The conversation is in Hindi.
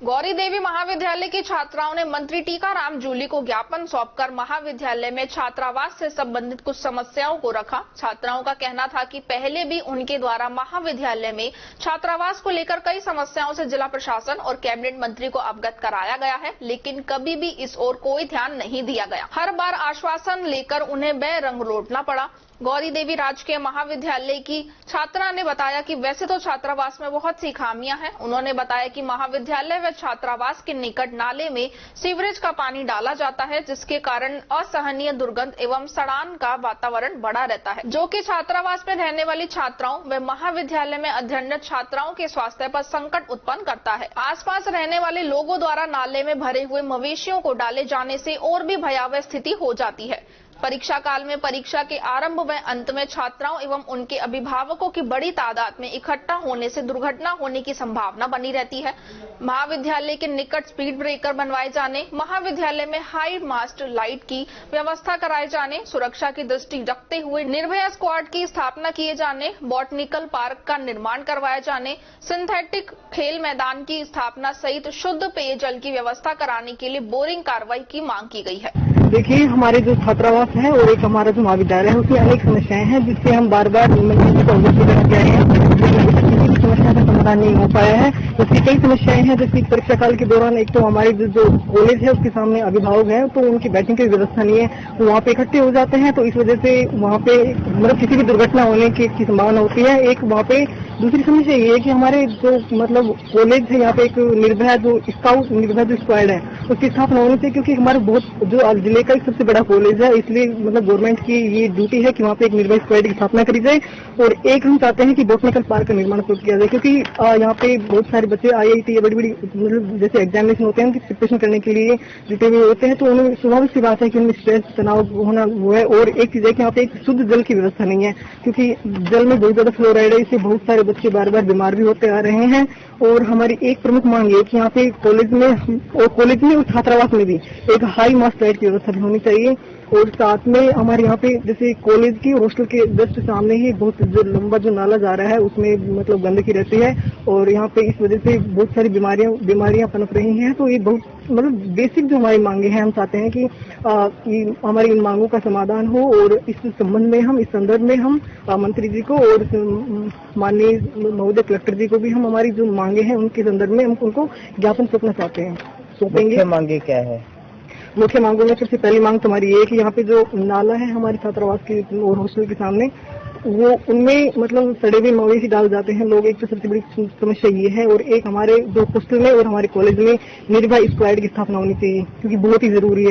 गौरी देवी महाविद्यालय की छात्राओं ने मंत्री टीकाराम जूली को ज्ञापन सौंपकर महाविद्यालय में छात्रावास से संबंधित कुछ समस्याओं को रखा। छात्राओं का कहना था कि पहले भी उनके द्वारा महाविद्यालय में छात्रावास को लेकर कई समस्याओं से जिला प्रशासन और कैबिनेट मंत्री को अवगत कराया गया है, लेकिन कभी भी इस ओर कोई ध्यान नहीं दिया गया। हर बार आश्वासन लेकर उन्हें बेरंग लौटना पड़ा। गौरी देवी राजकीय महाविद्यालय की छात्रा ने बताया कि वैसे तो छात्रावास में बहुत सी खामियां हैं। उन्होंने बताया कि महाविद्यालय व छात्रावास के निकट नाले में सीवरेज का पानी डाला जाता है, जिसके कारण असहनीय दुर्गंध एवं सड़ान का वातावरण बना रहता है, जो कि छात्रावास में रहने वाली छात्राओं व महाविद्यालय में अध्ययनरत छात्राओं के स्वास्थ्य पर संकट उत्पन्न करता है। आसपास रहने वाले लोगों द्वारा नाले में भरे हुए मवेशियों को डाले जाने से और भी भयावह स्थिति हो जाती है। परीक्षा काल में परीक्षा के आरंभ व अंत में छात्राओं एवं उनके अभिभावकों की बड़ी तादाद में इकट्ठा होने से दुर्घटना होने की संभावना बनी रहती है। महाविद्यालय के निकट स्पीड ब्रेकर बनवाए जाने, महाविद्यालय में हाई मास्ट लाइट की व्यवस्था कराए जाने, सुरक्षा की दृष्टि रखते हुए निर्भया स्क्वाड की स्थापना किए जाने, बॉटनिकल पार्क का निर्माण करवाए जाने, सिंथेटिक खेल मैदान की स्थापना सहित शुद्ध पेयजल की व्यवस्था कराने के लिए बोरिंग कार्रवाई की मांग की गई है। देखिए, हमारे जो छात्रावास है और एक हमारा जो महाविद्यालय है उसमें अनेक समस्याएं हैं, जिससे हम बार बार मंत्री को अवगत कराते आए हैं, लेकिन किसी भी समस्या का समाधान नहीं हो पाया है। उसकी कई समस्याएं हैं, जैसे परीक्षा काल के दौरान एक तो हमारे जो कॉलेज है उसके सामने अभिभावक है तो उनकी बैठने की व्यवस्था नहीं है, वो वहाँ पे इकट्ठे हो जाते हैं, तो इस वजह से वहाँ पे मतलब किसी भी दुर्घटना होने की संभावना होती है। एक वहाँ पे दूसरी समस्या ये है कि हमारे जो मतलब कॉलेज है यहाँ पे एक निर्भया जो स्क्वाड है उसकी स्थापना होनी चाहिए, क्योंकि हमारे बहुत जो जिले का सबसे बड़ा कॉलेज है, इसलिए मतलब गवर्नमेंट की ये ड्यूटी है कि वहाँ पे एक निर्भया स्क्वाड की स्थापना करी जाए। और एक हम चाहते हैं कि बॉटनिकल पार्क का निर्माण किया जाए, क्योंकि यहाँ पे बहुत सारे बच्चे IIT या बड़ी बड़ी मतलब जैसे एग्जामिनेशन होते हैं उनकी प्रिपरेशन करने के लिए जुटे हुए होते हैं, तो उन्हें स्वाभाविक सी बात है कि उनमें स्ट्रेस तनाव होना वो है। और एक चीज है कि यहाँ पे एक शुद्ध जल की व्यवस्था नहीं है, क्योंकि जल में बहुत ज्यादा फ्लोराइड है, इससे बहुत सारे बच्चे बार बार बीमार भी होते आ रहे हैं। और हमारी एक प्रमुख मांग है कि यहाँ पे कॉलेज में और छात्रावास में भी एक हाई मास्ट लाइट की व्यवस्था भी होनी चाहिए। और साथ में हमारे यहाँ पे जैसे कॉलेज की हॉस्टल के जस्ट सामने ही बहुत जो लंबा जो नाला जा रहा है उसमें मतलब गंदगी रहती है, और यहाँ पे इस वजह से बहुत सारी बीमारियां पनप रही हैं। तो ये बहुत मतलब बेसिक जो हमारी मांगे हैं, हम चाहते हैं कि हमारी इन मांगों का समाधान हो। और इस संबंध में हम इस संदर्भ में हम मंत्री जी को और माननीय महोदय कलेक्टर जी को भी हम हमारी जो मांगे हैं उनके संदर्भ में हम उनको ज्ञापन सौंपना चाहते हैं। मुख्य मांगे क्या है? मुख्य मांगों में सबसे पहली मांग तुम्हारी ये है कि यहाँ पे जो नाला है हमारे छात्रावास के और हॉस्टल के सामने, वो उनमें मतलब सड़े हुए मवेशी डाल जाते हैं लोग, एक तो सबसे बड़ी समस्या ये है। और एक हमारे जो हॉस्टल में और हमारे कॉलेज में निर्भया स्क्वाड की स्थापना होनी चाहिए, क्योंकि बहुत ही जरूरी है।